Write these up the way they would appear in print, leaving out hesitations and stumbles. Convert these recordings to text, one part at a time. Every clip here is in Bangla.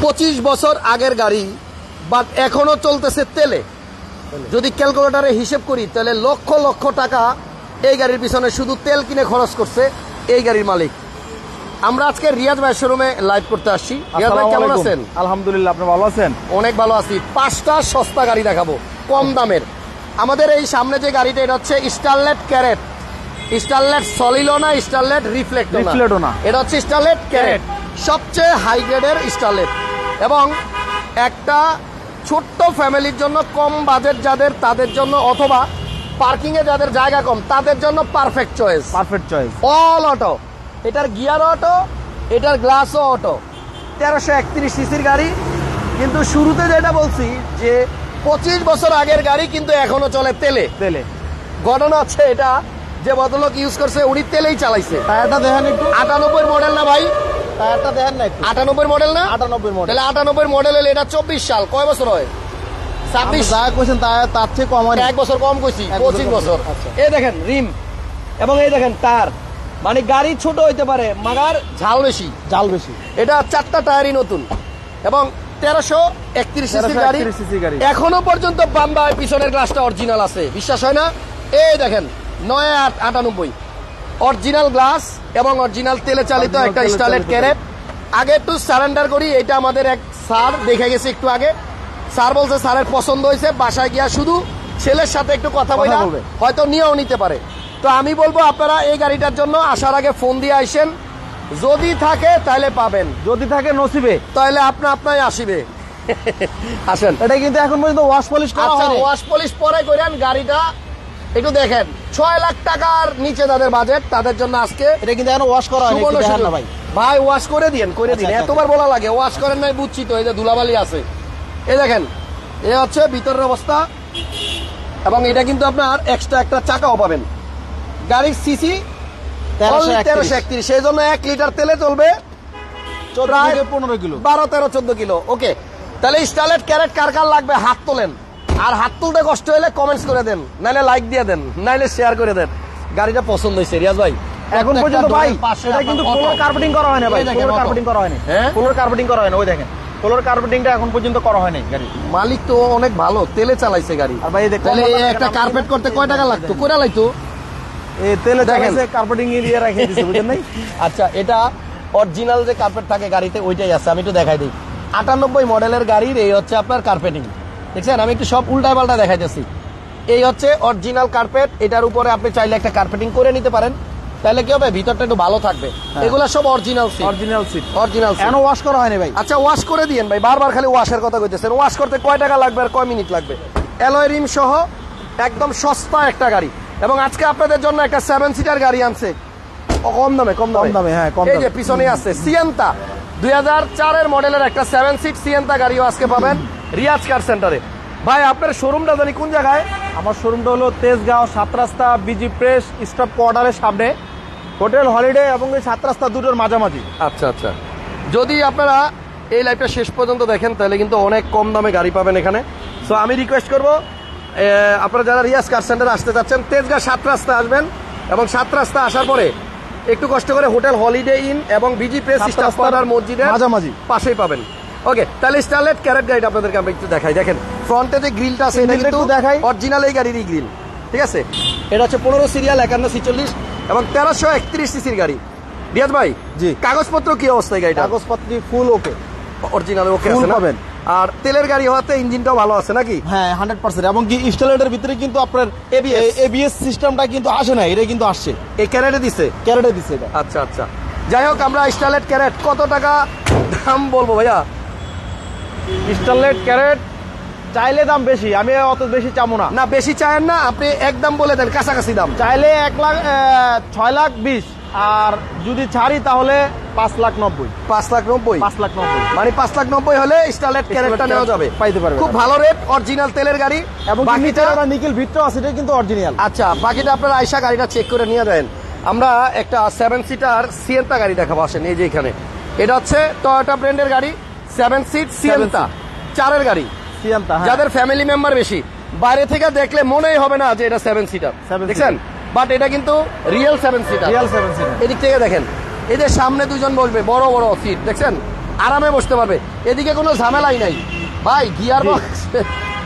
25 বছর আগের গাড়ি, বাট এখনো চলতেছে তেলে। যদি ক্যালকুলেটারে হিসেব করি তাহলে লক্ষ লক্ষ টাকা এই গাড়ির পিছনে শুধু তেল কিনে খরচ করছে এই গাড়ির মালিক। আমরা আজকে রিয়াজ ভাই শোরুমে লাইভ করতে আসছি। রিয়াজ ভাই কেমন আছেন? আলহামদুলিল্লাহ, আপনি ভালো আছেন? অনেক ভালো আছি। 5টা সস্তা গাড়ি দেখাবো কম দামের। আমাদের এই সামনে যে গাড়িটা, এটা হচ্ছে স্টারলেট ক্যারেট। স্টারলেট সলিলো না, স্টারলেট রিফ্লেক্টো না, এটা হচ্ছে স্টারলেট ক্যারেট, সবচেয়ে হাই গ্রেডের স্টারলেট। এবং একটা ছোট্ট ফ্যামিলির জন্য, কম বাজেট যাদের তাদের জন্য, অথবা পার্কিং এ যাদের জায়গা কম তাদের জন্য পারফেক্ট চয়েস। অল অটো, এটার গিয়ার অটো, এটার গ্লাসও অটো। 1331 সিসির গাড়ি। কিন্তু শুরুতে যেটা বলছি যে 25 বছর আগের গাড়ি, কিন্তু এখনো চলে তেলে। ঘটনা হচ্ছে এটা যে ভদ্রলোক ইউজ করছে উনি তেলেই চালাইছে। টায়ারটা দেখেন একটু। 98 মডেল না ভাই? টায়ারটা দেখেন না একটু। 98 মডেল না? 98 মডেল। তাহলে 98 মডেল হলে এটা 24 সাল। কয় বছর হয়? 26। যা কইছেন তার চেয়ে কম হয়। 1 বছর কম কইছি, 25 বছর। এই দেখেন রিম এবং এই দেখেন টায়ার। মানে গাড়ি ছোট হইতে পারে, মাগার ঝাল বেশি। এটা 4টা টায়ারই নতুন এবং 1331 সিসির গাড়ি। এখনো পর্যন্ত বাম্বায় পিছনের গ্লাসটা অরিজিনাল আছে, বিশ্বাস হয় না? এই দেখেন 998 অরিজিনাল গ্লাস এবং অরিজিনাল তেলে চালিত একটা স্টারলেট ক্যারেট। আগে একটু সারেন্ডার করি, এটা আমাদের এক স্যার দেখে গেছে একটু আগে। স্যার বলছে স্যারের পছন্দ হয়েছে, বাসায় গিয়া শুধু ছেলের সাথে একটু কথা বলবে, হয়তো নিয়েও নিতে পারে। তো আমি বলবো আপনারা এই গাড়িটার জন্য আসার আগে ফোন দিয়ে আইসেন। যদি থাকে তাহলে পাবেন, যদি থাকে নসিবে তাহলে আপনাই আসিবে। আসেন। এটা কিন্তু এখন পর্যন্ত ওয়াশ পলিশ করা হয়নি। ওয়াশ পলিশ পরে করেন। গাড়িটা একটু দেখেন, 6 লাখ টাকার নিচে যাদের বাজেট তাদের জন্য আজকে। এটা কিন্তু এখন ওয়াশ করা হয়নি ভাই। ভাই ওয়াশ করে দিন, এতবার বলা লাগে? ওয়াশ করেন নাই বুঝছি তো, এই যে ধুলাবালি আছে। এই দেখেন, এ হচ্ছে ভিতরের অবস্থা। এবং এটা কিন্তু আপনার এক্সট্রা একটা চাকাও পাবেন। গাড়ির সিসি 1331, সেই জন্য 1 লিটার তেলে চলবে 15 কিলো, 12, 13, 14 কিলো। ওকে, তাহলে স্টারলেট ক্যারেট কার কার লাগবে হাত তোলেন। আর হাত তুলতে কষ্ট হলে কমেন্টস করে দেন, নাইলে লাইক দিয়ে দেন, নাইলে শেয়ার করে দেন। গাড়িটা পছন্দ হয়েছে রিয়াজ ভাই? এখন পর্যন্ত ভাই এটা কিন্তু ফ্লোর কার্পেটিং করা হয় না ভাই। ফ্লোর কার্পেটিং করা হয়নি। ফ্লোর কার্পেটিং করা হয় না। ওই দেখেন, ফ্লোর কার্পেটিংটা এখন পর্যন্ত করা হয়নি। গাড়ি মালিক তো অনেক ভালো, তেলে চালাইছে গাড়ি। আর ভাই দেখেন, তাহলে একটা কার্পেট করতে কয় টাকা লাগতো? কইরা লাইতো এই তেলে চালাইছে, কার্পেটিং এরিয়া রেখে দিয়েছে, বুঝেন নাই? আচ্ছা, এটা অরিজিনাল যে কার্পেট থাকে গাড়িতে ওইটাই আছে। আমি একটু দেখাই দিই। 98 মডেলের গাড়ির এই হচ্ছে আপনার কার্পেটিং। দেখছেন, আমি একটু সব উল্টা পাল্টা দেখাইতেছি। এই হচ্ছে অরিজিনাল কার্পেট। এটার উপরে আপনি চাইলে একটা কার্পেটিং করে নিতে পারেন, তাহলে কি হবে, ভিতরটা একটু ভালো থাকবে। এগুলা সব অরিজিনাল সিট। এখনো ওয়াশ করা হয়নি ভাই। আচ্ছা, ওয়াশ করে দিয়েন ভাই। বারবার খালি ওয়াশের কথা কইতেছেন। ওয়াশ করতে কয় টাকা লাগবে আর কয় মিনিট লাগবে? অ্যালয় রিম সহ একদম সস্তা একটা গাড়ি। এবং আজকে আপনাদের জন্য একটা 7 সিটার গাড়ি আনছে কম দামে। হ্যাঁ, এই যে পিছনে আছে সিয়েন্তা, 2004 এর মডেলের একটা 7 সিট সিয়েন্তা গাড়িও আজকে পাবেন রিয়াজ কার সেন্টারে। ভাই আপনার শোরুমটা জানি কোন জায়গায়? আমার শোরুমটা হলো তেজগাঁও 7 রাস্তা বিজি প্রেস স্টপ কোয়ার্টারের সামনে, হোটেল হলিডে এবং 7 রাস্তা দুটোর মাঝামাঝি। আচ্ছা, যদি আপনারা এই লাইভটা শেষ পর্যন্ত দেখেন তাহলে কিন্তু অনেক কম দামে গাড়ি পাবেন এখানে। সো আমি রিকোয়েস্ট করব, আপনারা যারা রিয়াজ কার সেন্টারে আসতে যাচ্ছেন, তেজগাঁ 7 রাস্তা আসবেন এবং 7 রাস্তা আসার পরে একটু কষ্ট করে হোটেল হলিডে ইন এবং বিজি প্রেস স্টপ কোয়ার্টার মসজিদের মাঝামাঝি পাশেই পাবেন। ওকে, তাহলে স্টারলেট ক্যারেট গাড়িটা আপনাদেরকে আমরা একটু দেখাই। দেখেন ফ্রন্টে যে গ্রিলটা আছে এটা কিন্তু দেখাই অরিজিনাল এই গাড়িরই গ্রিল, ঠিক আছে? এটা হচ্ছে 15 সিরিয়াল 5146 এবং 1331 সিসির গাড়ি। রিয়াজ ভাই, জি, কাগজপত্র কি অবস্থায় গাড়িটা? কাগজপত্র ফুল ওকে, অরিজিনাল ওকে আছে না? আর তেলের গাড়ি হওয়াতে ইঞ্জিনটাও ভালো আছে নাকি? হ্যাঁ, 100%। এবং কি স্টারলেটের ভিতরে কিন্তু আপনার এবিএস সিস্টেমটা কিন্তু আসে না, এটা কিন্তু আসছে। এই ক্যারেটে দিছে এটা। আচ্ছা, যাই হোক, আমরা স্টারলেট ক্যারেট কত টাকা দাম বলবো ভাইয়া? স্টারলেট ক্যারেট চাইলে দাম বেশি, আমি অত বেশি চাবো না। না, বেশি চায়েন না, আপনি একদম বলে দেন, কাছাকাছি দাম। চাইলে 6,20,000, আর যদি ছাড়ি তাহলে 5,90,000। 5,90,000 মানে 5,90,000 হলে স্টারলেট ক্যারেটটা নেওয়া যাবে, পাইতে পারবে। খুব ভালো রেট, অরিজিনাল তেলের গাড়ি এবং বাকিটা নিকেল ভিতরে আছে, এটা কিন্তু অরিজিনাল। আচ্ছা, বাকিটা আপনারা আয়শা গাড়িটা চেক করে নিয়ে যাবেন। আমরা একটা 7 সিটার সিয়েন্তা গাড়ি দেখাবো, আসেন। এই যে এখানে এটা হচ্ছে টয়োটা ব্র্যান্ডের গাড়ি, 7 সিট সিয়েন্তা, 4 গাড়ি সিয়েন্তা। যাদের ফ্যামিলি মেম্বার বেশি, বাইরে থেকে দেখলে মনেই হবে না যে এটা 7 সিটার, দেখছেন? বাট এটা কিন্তু রিয়েল 7 সিটার। Real 7 seater. এদিক থেকে দেখেন, এই যে সামনে দুজন বসবে, বড় বড় সিট, দেখছেন? আরামে বসতে পারবে, এদিকে কোনো ঝামেলাই নাই ভাই। গিয়ার বক্স,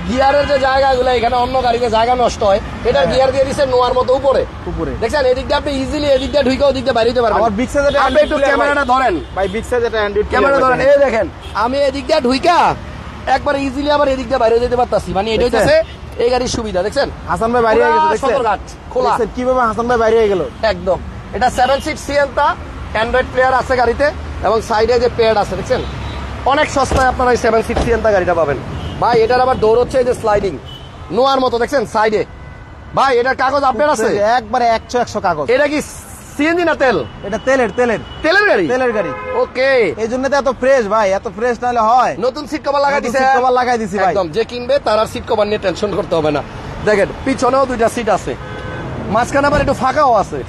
গিয়ারের যে জায়গাগুলো এখানে অন্য গাড়িতে জায়গা নষ্ট হয়, এটা গিয়ার দিয়ে দিছে নোয়ার মতো উপরে উপরে, দেখছেন? এদিক দিয়ে আপনি ইজিলি এদিক দিয়ে ঢুকে ওদিক দিয়ে বাইরে যেতে পারবেন। আবার বিগ সাইজ এটা আপনি একটু ক্যামেরাটা ধরেন ভাই, বিগ সাইজ এটা অ্যান্ড্রয়েড ক্যামেরা ধরেন, এই দেখেন আমি এদিক দিয়ে ঢুইকা একবার ইজিলি আবার এদিক দিয়ে বাইরে যেতে পারতাছি, মানে এটা হচ্ছে এই গাড়ির সুবিধা। দেখছেন হাসান ভাই বাইরে হয়ে গেছে, দেখছেন সদরঘাট খোলা কিভাবে হাসান ভাই বাইরে হয়ে গেল একদম। এটা 7 সিট সিয়েন্তা, অ্যান্ড্রয়েড প্লেয়ার আছে গাড়িতে, এবং সাইডে যে প্যাড আছে দেখছেন, অনেক সস্তায় আপনারা এই 7 সিট সিয়েন্তা গাড়িটা পাবেন ভাই। এটার আবার ডোর হচ্ছে এই যে স্লাইডিং নোয়ার মতো, দেখছেন সাইডে ভাই। এটার কাগজ আপডেট আছে একবারে 100 কাগজ। এটা কি সিএনজি না তেল? এটা তেলের গাড়ি, তেলের গাড়ি। ওকে, এই জন্য তো এত ফ্রেশ ভাই, এত ফ্রেশ নাহলে হয়। নতুন সিট কভার লাগাই দিছে, সিট কভার লাগাই দিছি ভাই, একদম। যে কিনবে তার আর সিট কভার নিয়ে টেনশন করতে হবে না। দেখেন পিছনেও 2টা সিট আছে, মাঝখানে আবার একটু ফাঁকাও আছে।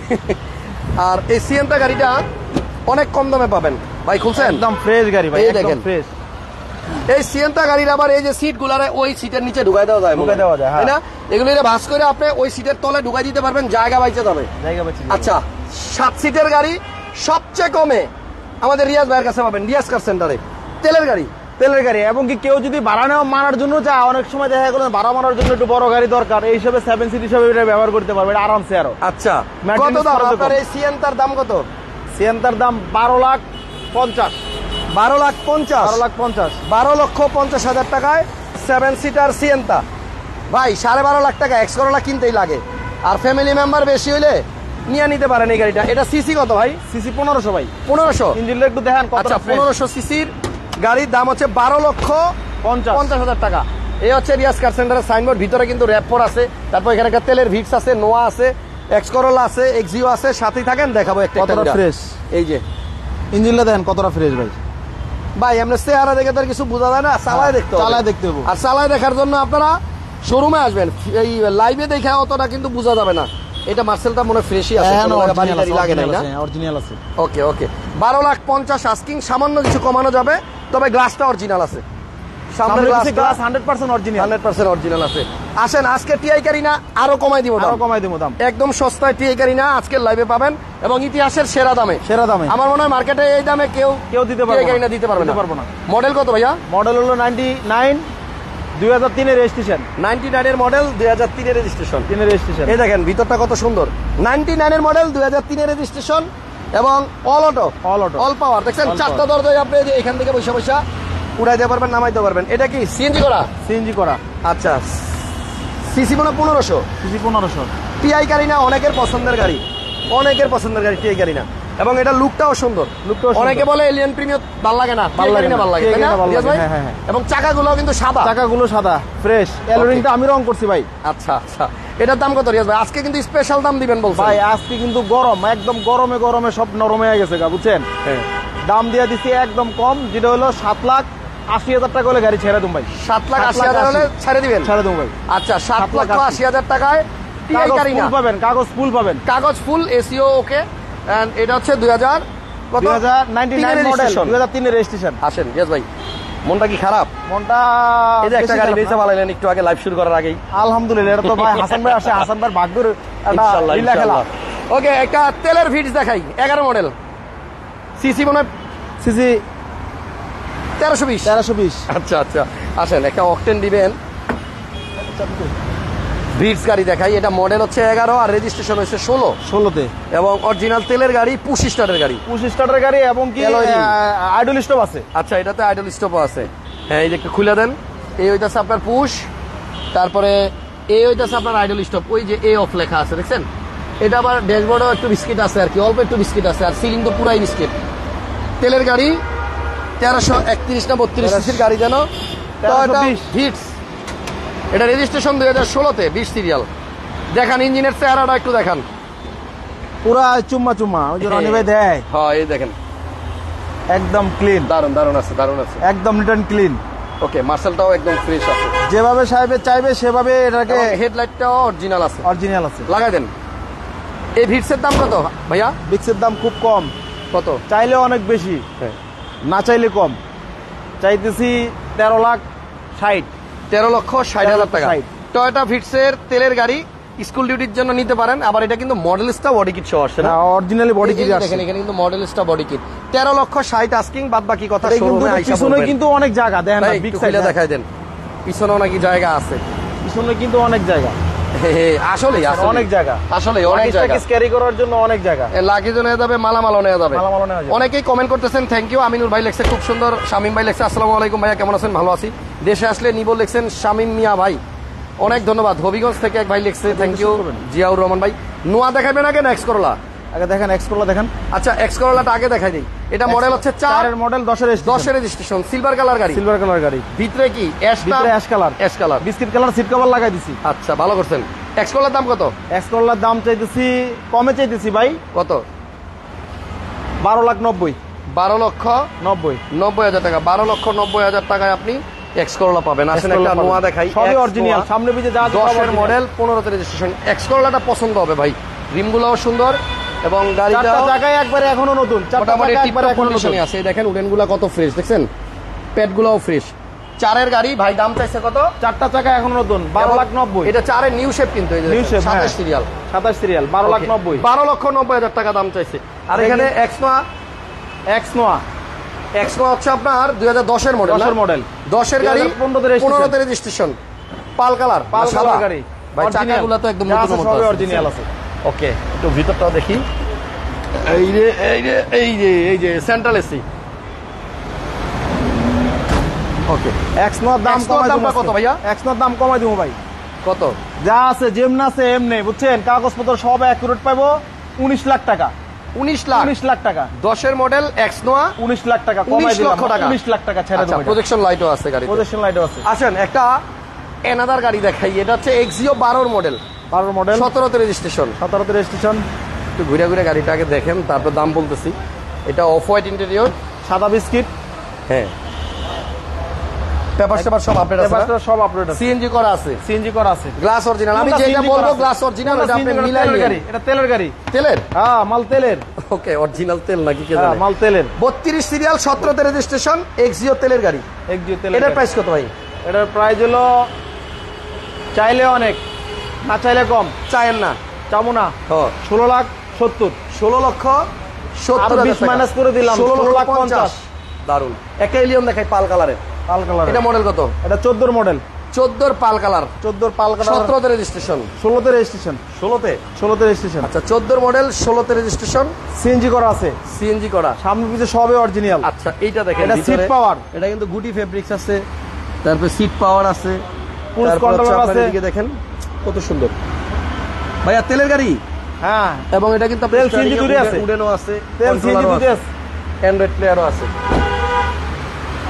আর এই সিএনটা গাড়িটা অনেক কম দামে পাবেন ভাই, খুলছেন একদম ফ্রেশ গাড়ি ভাই, এই একদম দেখেন ফ্রেশ। এই সিএনটা গাড়ির আবার এই যে সিট গুলারে ওই সিটের নিচে ঢুকাই দেওয়া যায়, তাই না? এগুলো ভাঁজ করে আপনি ওই সিটের তলে ঢুকাই দিতে পারবেন, জায়গা বাইচে যাবে। আচ্ছা, 7 সিটের গাড়ি সবচেয়ে কমে আমাদের রিয়াজ ভাইয়ের কাছে পাবেন, রিয়াজ কার সেন্টারে। তেলের গাড়ি, এবং কি কেউ যদি ভাড়া নেওয়া মানার জন্য চায়, অনেক সময় দেখা গেল ভাড়া মানার জন্য একটু বড় গাড়ি দরকার, এই হিসেবে 7 সিট হিসেবে এটা ব্যবহার করতে পারবে আরামসে। আরো আচ্ছা, কত দাম আপনার এই সিএনটার দাম? কত সিএনটার দাম? 12,50,000। 12,50,000 12,50,000 টাকায় 7 সিটার সিয়েন্তা ভাই। 12.5 লাখ টাকা এক্স করোলা কিনতেই লাগে, আর ফ্যামিলি মেম্বার বেশি হইলে নিয়ে নিতে পারেন এই গাড়িটা। এটা সিসি কত ভাই? সিসি 1500 ভাই, 1500। ইঞ্জিনটা একটু দেখেন কত। আচ্ছা, 1500 সিসির গাড়ির দাম হচ্ছে 12,50,000 টাকা। এই হচ্ছে রিয়াজ কার সেন্টারের সাইনবোর্ড। ভিতরে কিন্তু র্যাপ4 আছে, তারপর এখানে একটা তেলের ভিক্স আছে, নোয়া আছে, এক্স করোলা আছে, এক্সিও আছে, সাথেই থাকেন দেখাবো একটা ফ্রেশ। এই যে ইঞ্জিনটা দেখেন কতটা ফ্রেশ ভাই। এমনি চেহারা দেখে তো কিছু বোঝা যায় না, চালায় দেখতে হবে। আর চালায় দেখার জন্য আপনারা শোরুমে আসবেন, এই লাইভে দেখে অতটা কিন্তু বোঝা যাবে না। এটা মার্সেলটা মনে ফ্রেশই আছে, লাগে না, অরিজিনাল আছে। ওকে 12,50,000 আস্কিং, সামান্য কিছু কমানো যাবে, তবে গ্লাসটা অরিজিনাল আছে, সামনের গ্লাস 100% অরিজিনাল, 100% অরিজিনাল আছে। আসেন আজকে টিআই কারিনা আরো কমাই দিব দাম, একদম সস্তায় টিআই কারিনা আজকের লাইভে পাবেন, এবং ইতিহাসের সেরা দামে। আমার মনে হয় মার্কেটে এই দামে কেউ দিতে পারবে না। মডেল কত ভাইয়া? মডেল হলো 99, 2003 এর রেজিস্ট্রেশন। 99 এর মডেল, 2003 এর রেজিস্ট্রেশন। এই দেখেন ভিতরটা কত সুন্দর। 99 এর মডেল, 2003 এর রেজিস্ট্রেশন, এবং অল পাওয়ার। দেখছেন 4টা দরজায় আপনি এখান থেকে বসে উড়াইতে পারবেন, নামাইতে পারবেন। এটা কি সিএনজি করা? আচ্ছা, সিসি মনে 1500। টিআই কারিনা অনেকের পছন্দের গাড়ি, টিআই কারিনা, এবং এটা লুকটাও সুন্দর। অনেকে বলে এলিয়ান প্রিমিয়ার ভালো লাগে না, ভালো লাগে, তাই না রিয়াজ ভাই? এবং চাকাগুলো কিন্তু সাদা, ফ্রেশ। এলোরিংটা আমি রং করছি ভাই। আচ্ছা, এটার দাম কত রিয়াজ ভাই? আজকে কিন্তু স্পেশাল দাম দিবেন বলছেন ভাই, আজকে কিন্তু গরম, একদম গরমে সব নরম হয়ে গেছে গা, বুঝছেন? দাম দিয়ে দিছি একদম কম, যেটা হলো 7,80,000 টাকা হলে গাড়ি ছেড়ে দেব ভাই। 7,80,000 হলে ছেড়ে দিবেন? ছেড়ে দেব ভাই। আচ্ছা, 7,80,000 টাকায় টিআই কারিনা পাবেন, কাগজ ফুল, এসিও ওকে। এন্ড এটা হচ্ছে 2099 মডেল, 2003 এর রেজিস্ট্রেশন। আসেন রিয়াজ ভাই, মনটা কি খারাপ? মনটা এই যে একটা গাড়ি বেচে পালাইলেন একটু আগে লাইভ শুরু করার আগেই। আলহামদুলিল্লাহ, এটা তো ভাই হাসান ভাই আসে, হাসান ভাইয়ের ভাগ্যের লীলা খেলা। ওকে, একটা তেলের ভিটস দেখাই, 11 মডেল, সিসি মনে হয় সিসি 1320। আচ্ছা, আসেন একটা অকটেন দিবেন। ভিটস গাড়ি দেখাই, এটা মডেল হচ্ছে 11 আর রেজিস্ট্রেশন হচ্ছে 16তে, এবং অরিজিনাল তেলের গাড়ি, পুশ স্টার্টের গাড়ি, এবং কি আইডল স্টপ আছে। আচ্ছা, এটাতে আইডল স্টপও আছে। হ্যাঁ, এই যে একটু খুলে দেন। এই হইতাছে আপনার পুশ, তারপরে এই হইতাছে আপনার আইডল স্টপ। ওই যে এ অফ লেখা আছে, দেখছেন? এটা আবার ড্যাশবোর্ডও একটু বিস্কিট আছে, আর কি অল্প একটু বিস্কিট আছে, আর সিলিং তো পুরাই বিস্কিট। তেলের গাড়ি, 1331 না 32 সিসির গাড়ি, যেন ভিটস। এটা রেজিস্ট্রেশন 2016তে, 20 সিরিয়াল। দেখান ইঞ্জিনের চেহারাটা একটু দেখান, পুরা চুম্মা ওই যে রনি ভাই দেয়। হ্যাঁ, এই দেখেন একদম ক্লিন, দারুন আছে, একদম নিট এন্ড ক্লিন। ওকে, মার্সেলটাও একদম ফ্রেশ আছে, যেভাবে সাহেব চাইবে সেভাবে। এটাকে হেডলাইটটাও অরিজিনাল আছে, লাগাই দেন। এই ভিটসের দাম কত ভাইয়া? ভিটসের দাম খুব কম। কত? চাইলে অনেক বেশি, না চাইলে কম। চাইতেছি 13,60,000 টাকা। টয়োটা ভিটসের তেলের গাড়ি স্কুল ডিউটির জন্য নিতে পারেন। আবার এটা কিন্তু মডেলিস্টা বডি কিট সহ আসছে না, অরিজিনালি বডি কিট দেখেন, এখানে কিন্তু মডেলিস্টা বডি কিট। 13,60,000 আস্কিং, বাদ বাকি কথা এটা কিন্তু শোরুমে আইসা পিছনে বলবেন। কিন্তু অনেক জায়গা দেখেন না, ভাই, বিগ একটু সাইজ খুলে দেখাই দেন, পিছনেও নাকি জায়গা আছে। পিছনে কিন্তু অনেক জায়গা, আসলে অনেক জায়গা, আসলে অনেক জায়গা ক্যারি করার জন্য অনেক জায়গা, লাগেজও নেওয়া যাবে, মালামালও নেওয়া যাবে। মালামালও নেওয়া যাবে। অনেকেই কমেন্ট করতেছেন, থ্যাংক ইউ। আমিনুর ভাই লেখছে খুব সুন্দর, শামিম ভাই লেখছে আসসালামু আলাইকুম ভাইয়া কেমন আছেন, ভালো আছি। দেশে আসলে নিব লেখছেন শামিম মিয়া ভাই, অনেক ধন্যবাদ। হবিগঞ্জ থেকে এক ভাই লেখছে, থ্যাংক ইউ। জিয়াউর রহমান ভাই, নোয়া দেখাবেন আগে না এক্স করলা? আগে দেখেন এক্স করলা দেখেন। আচ্ছা, এক্স করলাটা আগে দেখাই দিই। এটা মডেল হচ্ছে 4 এর মডেল 10 এর রেজিস্ট্রেশন, সিলভার কালার গাড়ি, সিলভার কালার গাড়ি, ভিতরে কি ash colour? Ash colour, biscuit colour seat cover লাগাই দিছি। আচ্ছা, ভালো করছেন। এক্স করলার দাম কত? এক্স করলার দাম চাইতেছি, কমে চাইতেছি ভাই, কত? 12,90,000। 12,90,000 টাকা। 12,90,000 টাকায় আপনি এক্স করলা পাবেন। আসেন একটা নোয়া দেখাই, সবই অরিজিনাল, সামনে পিছে যা 10 মডেল, 15 রেজিস্ট্রেশন। এক্স করলাটা পছন্দ হবে ভাই, রিমগুলোও সুন্দর এবং গাড়িটা জায়গায় একবারে এখনো নতুন, মোটামুটি টিপটপ কন্ডিশনে আছে। দেখেন উডেনগুলো কত ফ্রেশ, দেখছেন প্যাডগুলোও ফ্রেশ। 4 গাড়ি ভাই, দাম চাইছে কত? 4টা চাকা এখনো নতুন, 12,90,000। এটা 4 নিউ শেপ কিন্তু, এই যে নিউ শেপ, 27 সিরিয়াল, 27 সিরিয়াল, 12,90,000। 12,90,000 টাকা দাম চাইছে। আর এখানে এক্স নোয়া হচ্ছে আপনার 2010 মডেল, 10 মডেল, 10 গাড়ি, 15 রেজিস্ট্রেশন, পাল কালার গাড়ি ভাই। চাকাগুলো তো একদম নতুন মতো আছে, অরিজিনাল আছে। ওকে, একটু ভিতরটাও দেখি। এই যে সেন্ট্রাল এসি। ওকে, এক্স নোর দাম কত ভাইয়া? এক্স নোর দাম কমাই দিব ভাই। কত? যা আছে যেমন আছে এমনি, বুঝছেন, কাগজপত্র সব অ্যাকুরেট পাবো। 19 লাখ টাকা। 19 লাখ টাকা। 10 মডেল এক্স নোয়া, 19 লাখ টাকা কমাই দিলাম। 19 লাখ টাকা ছেড়ে দেব। প্রজেকশন লাইটও আছে গাড়িতে, প্রজেকশন লাইটও আছে। আসেন একটা এনাদার গাড়ি দেখাই। এটা হচ্ছে এক্সিও 12 মডেল, 17 রেজিস্ট্রেশন। 17 রেজিস্ট্রেশন। একটু ঘুরে ঘুরে গাড়িটা আগে দেখেন, তারপর দাম বলতেছি। এটা অফ হোয়াইট ইন্টেরিয়র, সাদা বিস্কিট। হ্যাঁ, পেপার সব আপডেট আছে, সব আপডেট আছে। সিএনজি করা আছে, গ্লাস অরিজিনাল। আমি যেটা বলবো গ্লাস অরিজিনাল, এটা আপনি মিলাই নিন। এটা তেলের গাড়ি। তেলের? হ্যাঁ, মাল তেলের। ওকে, অরিজিনাল তেল নাকি কে জানে? জানে। মাল তেলের। 32 সিরিয়াল, 17 রেজিস্ট্রেশন, এক্সিও তেলের গাড়ি। এক্সিও তেলের। এটার প্রাইস কত ভাই? এটার প্রাইস হলো, চাইলে অনেক, না চাইলে কম। চায়েন না? চামু না। 16,70,000। 16,70,000 20 মাইনাস করে দিলাম, 16,50,000। দারুন। একটা এলিয়ন দেখাই পাল কালারের। পাল কালার। এটা মডেল কত? এটা 14 মডেল। 14 পাল কালার। 14 পাল কালার। 17 রেজিস্ট্রেশন। 16 রেজিস্ট্রেশন। 16 রেজিস্ট্রেশন। আচ্ছা, 14 মডেল, 16 রেজিস্ট্রেশন, সিএনজি করা আছে। সিএনজি করা, সামনে পিছে সবই অরিজিনাল। আচ্ছা, এইটা দেখেন, এটা সিট পাওয়ার। এটা কিন্তু গুটি ফেব্রিক্স আছে, তারপর সিট পাওয়ার আছে, ক্রুজ কন্ট্রোল আছে। এদিকে দেখেন কত সুন্দর ভাইয়া, তেলের গাড়ি। হ্যাঁ, এবং এটা কিন্তু তেল সিএনজি দুটো আছে, উডেনও আছে, তেল সিএনজি দুটো আছে, অ্যান্ড্রয়েড প্লেয়ারও আছে।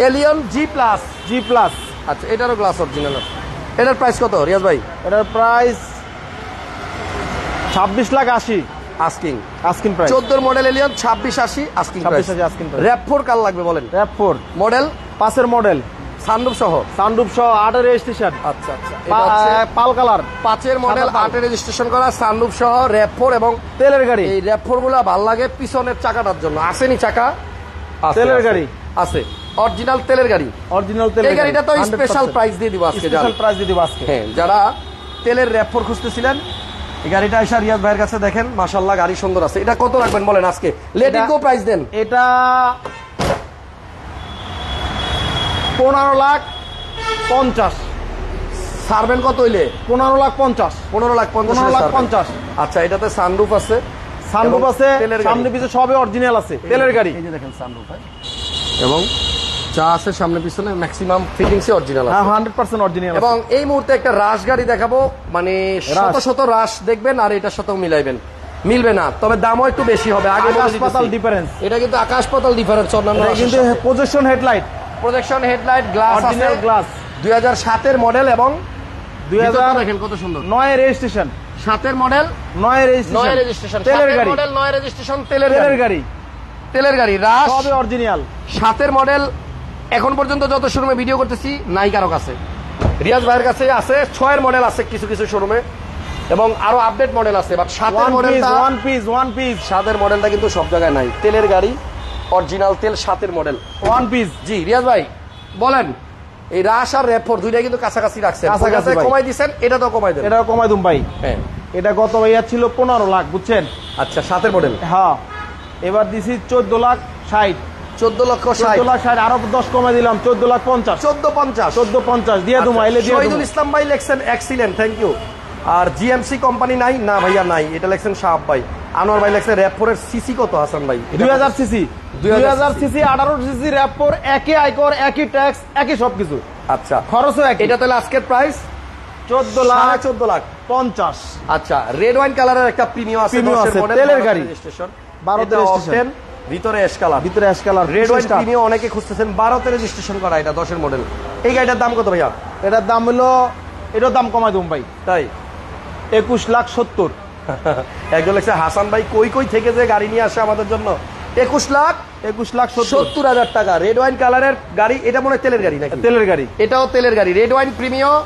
Alien G plus. আচ্ছা, এটারও গ্লাস অরিজিনাল আছে। এটার প্রাইস কত রিয়াজ ভাই? এটার price 26,80,000 asking price. 14 model Allion, 26,80 asking price. র‍্যাপ4 কার লাগবে বলেন? র‍্যাপ4 মডেল, 5 এর মডেল, সানরুফ সহ। 8 এর রেজিস্ট্রেশন। আচ্ছা, পাল কালার, 5 এর মডেল, 8 এর রেজিস্ট্রেশন করা, সানরুফ সহ, র‍্যাপ4 এবং তেলের গাড়ি। এই র‍্যাপ4 গুলা ভালো লাগে পিছনের চাকাটার জন্য। আসেনি চাকা? তেলের গাড়ি আছে, অরিজিনাল তেলের গাড়ি। এই গাড়িটা তো স্পেশাল প্রাইস দিয়ে দিব আজকে। হ্যাঁ, যারা তেলের র‍্যাপ4 খুঁজতেছিলেন, এই গাড়িটা এসে রিয়াজ ভাইয়ের কাছে দেখেন, মাশাআল্লাহ গাড়ি সুন্দর আছে। এটা কত রাখবেন বলেন আজকে? লেট ইট গো প্রাইস দেন। এটা 15,50,000 ছাড়বেন কত হইলে? 15,50,000। 15,50,000। আচ্ছা, এটাতে সানরুফ আছে, সামনে পিছনে সবই অরিজিনাল আছে, তেলের গাড়ি। এই যে দেখেন সানরুফ, এবং যা আছে সামনে পিছনে ম্যাক্সিমাম ফিটিংসই অরিজিনাল আছে। 100% অরিজিনাল। এবং এই মুহূর্তে একটা রাশ গাড়ি দেখাবো, মানে শত রাশ দেখবেন আর এটার সাথেও মিলবে না, তবে দামও একটু বেশি হবে। আগে আকাশ-পাতাল ডিফারেন্স। এটা কিন্তু আকাশ-পাতাল ডিফারেন্স। এটা কিন্তু projection headlight, glass original glass. 2007 এর মডেল এবং 2000 দেখেন কত সুন্দর। 9 এর রেজিস্ট্রেশন। 7 এর মডেল, 9 এর রেজিস্ট্রেশন। তেলের গাড়ি। 9 রেজিস্ট্রেশন, তেলের গাড়ি। রাশ সবই অরিজিনাল। 7 এর মডেল এখন পর্যন্ত যত শোরুমে ভিডিও করতেছি নাই কারো কাছে। রিয়াজ ভাইয়ের কাছে আছে। 6 এর মডেল আছে কিছু শোরুমে, এবং আরো আপডেট মডেল আছে, বাট 7 এর মডেলটা ওয়ান পিস 7 এর মডেলটা কিন্তু সব জায়গায় নাই। তেলের গাড়ি, অরিজিনাল তেল, 7 এর মডেল, ওয়ান পিস। জি রিয়াজ ভাই বলেন, এই রাশ আর র‍্যাপ4 দুইটাই কিন্তু কাছাকাছি রাখছেন, কাছাকাছি কমাই দিবেন। এটা তো কমাই দেন। এটাও কমাই দুম ভাই। হ্যাঁ, এটা গত ভাইয়া ছিল 15 লাখ, বুঝছেন? আচ্ছা, 7 এর মডেল। হ্যাঁ, এবার দিছি 60 14,60,000 আরো 10 কমে দিলাম 14,50,000 14,50 দিয়ে দেবো আইলে দিয়ে শহীদুল ইসলাম ভাই লেখছেন এক্সিলেন্ট, থ্যাংক ইউ। আর জিএমসি কোম্পানি নাই না ভাইয়া, নাই, এটা লেখছেন শাহাব ভাই। আনোয়ার ভাই লেখছেন র‍্যাপ4 এর সিসি কত হাসান ভাই? 2000 সিসি 2000 সিসি 18 সিসি র‍্যাপ4, একই আইকর, একই ট্যাক্স, একই সবকিছু। আচ্ছা, খরচও একই। এটা তাহলে আজকের প্রাইস 14,50,000। আচ্ছা, রেড ওয়াইন কালারের একটা প্রিমিয়াম আছে, তেলের গাড়ি, রেজিস্ট্রেশন 12 রেজিস্ট্রেশন, ভিতরে ash colour, red wine premium অনেকে খুঁজতেছেন, 12 তে রেজিস্ট্রেশন করা, এটা 10 এর মডেল। এই গাড়িটার দাম কত ভাইয়া? এটার দাম হলো, এটার দাম কমাই দেব ভাই, তাই 21,70,000। একজন লেখছে হাসান ভাই কই থেকে যে গাড়ি নিয়ে আসে আমাদের জন্য, 21,70,000 টাকা। রেড ওয়াইন কালারের গাড়ি, এটা মনে হয় তেলের গাড়ি নাকি? তেলের গাড়ি, এটাও তেলের গাড়ি। Red wine premium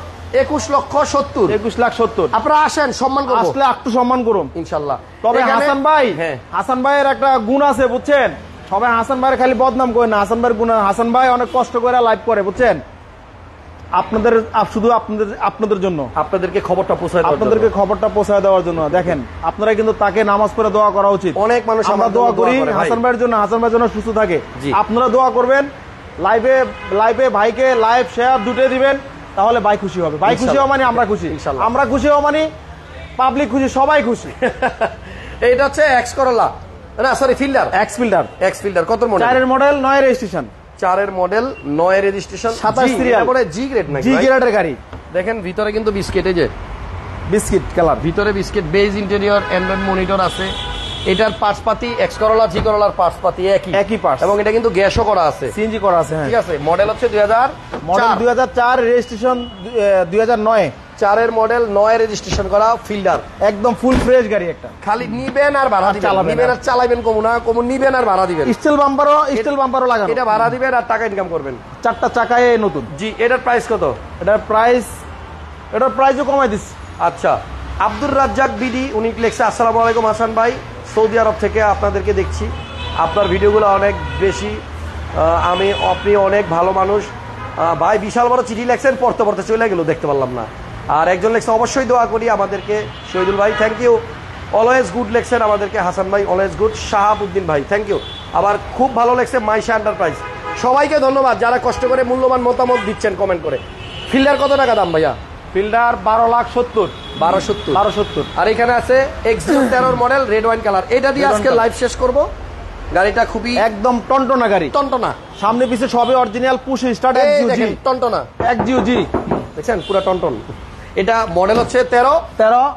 21,70,000। আপনারা আসেন, সম্মান করব, আসলে একটু সম্মান করুন ইনশাআল্লাহ। তবে হাসান ভাই, হ্যাঁ, হাসান ভাইয়ের একটা গুণ আছে বুঝছেন, সবাই হাসান ভাইয়ের খালি বদনাম করে না, হাসান ভাইয়ের গুণ। হাসান ভাই অনেক কষ্ট করে লাইভ করে বুঝছেন, আপনাদের, শুধু আপনাদের জন্য, আপনাদেরকে খবরটা পৌঁছায় দেওয়ার জন্য। দেখেন, আপনারা কিন্তু তাকে নামাজ পড়ে দোয়া করা উচিত। অনেক মানুষ আমরা দোয়া করি হাসান ভাইয়ের জন্য, হাসান ভাইয়ের জন্য সুস্থ থাকে। আপনারা দোয়া করবেন, লাইভে ভাইকে লাইভ শেয়ার দুটোই দিবেন, তাহলে ভাই খুশি হবে। ভাই খুশি হওয়া মানে আমরা খুশি, আমরা খুশি হওয়া মানে পাবলিক খুশি, সবাই খুশি। এইটা হচ্ছে এক্স করলা, না সরি ফিল্ডার, এক্স ফিল্ডার কত মডেল? 4 এর মডেল, 9 এর রেজিস্ট্রেশন, 4 এর মডেল, 9 এর রেজিস্ট্রেশন, 27 সিরিয়াল, পরে জি গ্রেড নাকি? জি গ্রেডের গাড়ি। দেখেন ভিতরে কিন্তু বিস্কিট, এই যে বিস্কিট কালার, ভিতরে biscuit, beige interior, Android monitor আছে। এটার পার্টস পাতি এক্স করলা জি করলার পার্টস পাতি একই পার্টস, এবং এটা কিন্তু গ্যাসও করা আছে, সিএনজি করা আছে। ঠিক আছে। মডেল হচ্ছে 2004, রেজিস্ট্রেশন 2009, 4 এর মডেল, 9 এর রেজিস্ট্রেশন করা ফিল্ডার, একদম ফুল ফ্রেশ গাড়ি একটা। খালি নিবেন আর ভাড়া দিবেন, নিবেন আর চালাবেন, কম নিবেন আর ভাড়া দিবেন। স্টিল বাম্পারও লাগানো, এটা ভাড়া দিবেন আর টাকা ইনকাম করবেন। 4টা চাকায় নতুন। জি, এটার প্রাইস কত? এটার প্রাইসও কমাই দিচ্ছি। আচ্ছা, আব্দুর রাজ্জাক বিডি উনি লিখছে, আসসালামু আলাইকুম হাসান ভাই, সৌদি আরব থেকে আপনাদেরকে দেখছি, আপনার ভিডিওগুলো অনেক বেশি, আপনি অনেক ভালো মানুষ ভাই। বিশাল বড় চিঠি লেখছেন, পড়তে চলে গেল, দেখতে পারলাম না। আর একজন লেখছে, অবশ্যই দোয়া করি আমাদেরকে, শহীদুল ভাই, থ্যাংক ইউ। অলওয়েজ গুড লেখছেন আমাদেরকে হাসান ভাই, অলওয়েজ গুড। শাহাবুদ্দিন ভাই, থ্যাংক ইউ। আবার খুব ভালো লেখছে মাইশা এন্টারপ্রাইজ, সবাইকে ধন্যবাদ যারা কষ্ট করে মূল্যবান মতামত দিচ্ছেন কমেন্ট করে। ফিল্ডার কত টাকা দাম ভাইয়া? ফিল্ডার 12,70,000। আর এখানে আছে Axio 13 model, red wine colour. এটা দিয়ে আজকে লাইভ শেষ করব। গাড়িটা খুবই একদম টনটনা গাড়ি, টনটনা, সামনে পিছে সবই অরিজিনাল, পুশ স্টার্ট, এক্সিওজি টনটনা, এক্সিওজি দেখছেন পুরো টনটন। এটা মডেল হচ্ছে 13,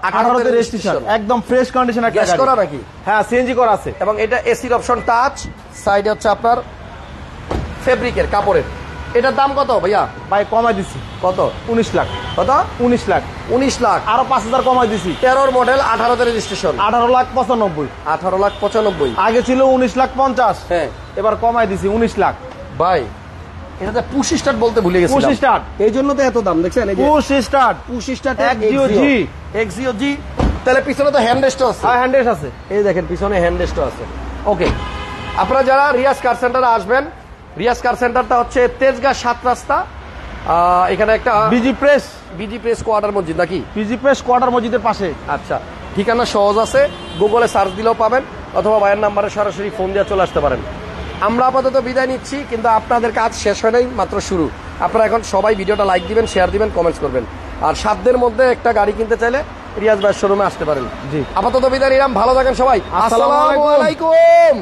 18 তে রেজিস্ট্রেশন, একদম ফ্রেশ কন্ডিশন একটা গাড়ি। গ্যাস করা নাকি? হ্যাঁ, সিএনজি করা আছে। এবং এটা এসির অপশন, টাচ, সাইডে হচ্ছে আপনার ফেব্রিকের কাপড়ের। এটার দাম কত ভাইয়া? ভাই কমাই দিছি। কত? 19 লাখ। কত? 19 লাখ। 19 লাখ, আরো 5,000 কমাই দিছি। 13 মডেল, 18 তে রেজিস্ট্রেশন, 18,95,000। 18,95,000 আগে ছিল 19,50,000। হ্যাঁ, এবার কমাই দিছি 19 লাখ। ভাই এটাতে পুশ স্টার্ট বলতে ভুলে গেছি। পুশ স্টার্ট, এই জন্য তো এত দাম, দেখছেন এই যে পুশ স্টার্ট এক্সিওজি। তাহলে পিছনে তো হ্যান্ড রেস্টও আছে। হ্যাঁ, হ্যান্ড রেস্ট আছে, এই দেখেন পিছনে হ্যান্ড রেস্টও আছে। ওকে, আপনারা যারা রিয়াজ কার সেন্টারে আসবেন, রিয়াজ কার সেন্টারটা হচ্ছে তেজগাঁ 7 রাস্তা, এখানে একটা বিজি প্রেস কোয়ার্টার মসজিদ নাকি? বিজি প্রেস কোয়ার্টার মসজিদের পাশে। আচ্ছা, ঠিকানা সহজ আছে, গুগলে সার্চ দিলেও পাবেন, অথবা ভাইয়ের নাম্বারে সরাসরি ফোন দিয়ে চলে আসতে পারেন। আমরা আপাতত বিদায় নিচ্ছি, কিন্তু আপনাদের কাজ শেষ হয় নাই, মাত্র শুরু। আপনারা এখন সবাই ভিডিওটা লাইক দিবেন, শেয়ার দিবেন, কমেন্টস করবেন। আর 7 দিনের মধ্যে একটা গাড়ি কিনতে চাইলে রিয়াজ ভাইয়ের শোরুমে আসতে পারেন। জি, আপাতত বিদায় নিলাম, ভালো থাকেন সবাই, আসসালামু আলাইকুম।